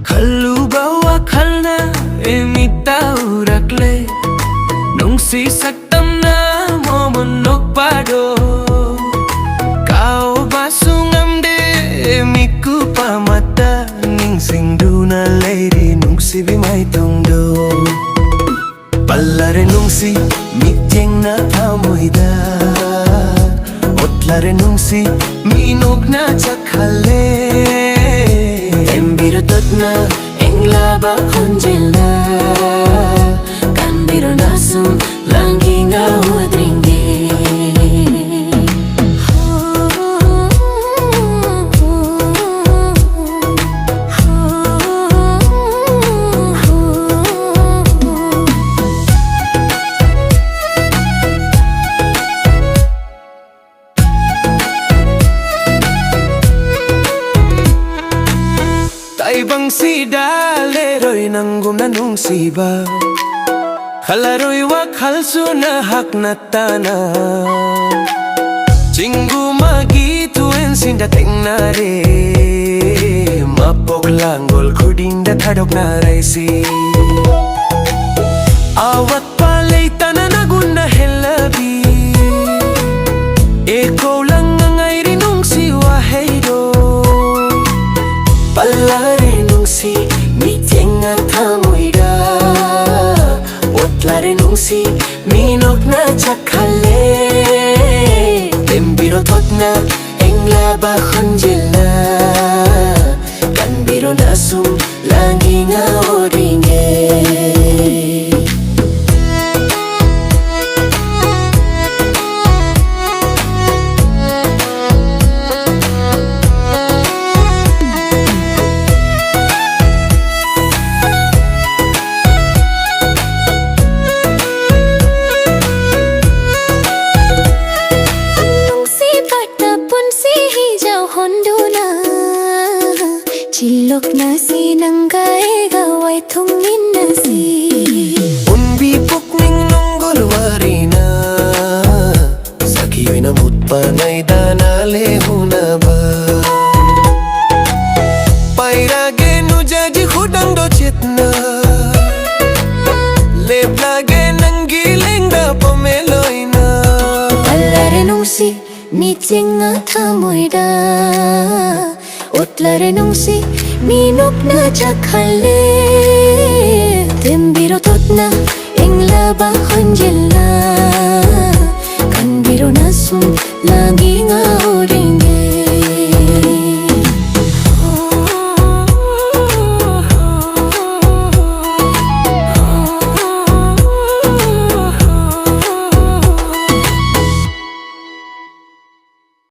Khalu bawa khalna emita urakle Nungsi saktam na momonok pado Kau basungam de miku pamata Ningsing duna lady nungsi bimay tongdo Pallare nungsi Mityengna Thamoida Otlare nungsi Minyengna chakhale Embiratot-na englaba konjela Kandiro nasum langinga wadringe Ibang sida leroy nanggum na nungsi ba Khalaroy wakhal suna hak na tana Cinggu magi tuen sinda tengnare Mapok langgol kuding da thadok na raisi Awat palay tanan agun na helabi Eko lang ngangay rinungsi wahaydo Pallare nungsi Mityengna Thamoida Otlare nungsi Minyengna chakhale Embiratot-na englaba konjela Kandiro nasum langinga odringe Cilok nasi nangkai gawai thungin nasi Unbi pukning nonggol warina Sakiyoy na mutpanay danale hunaba Pairage nujaji hudang do chetna Leplage nanggiling da pameloy na Pallare nungsi Mityengna Thamoida Otlare nungsi Minyengna chakhale Embiratot-na englaba konjela Kandiro nasum langinga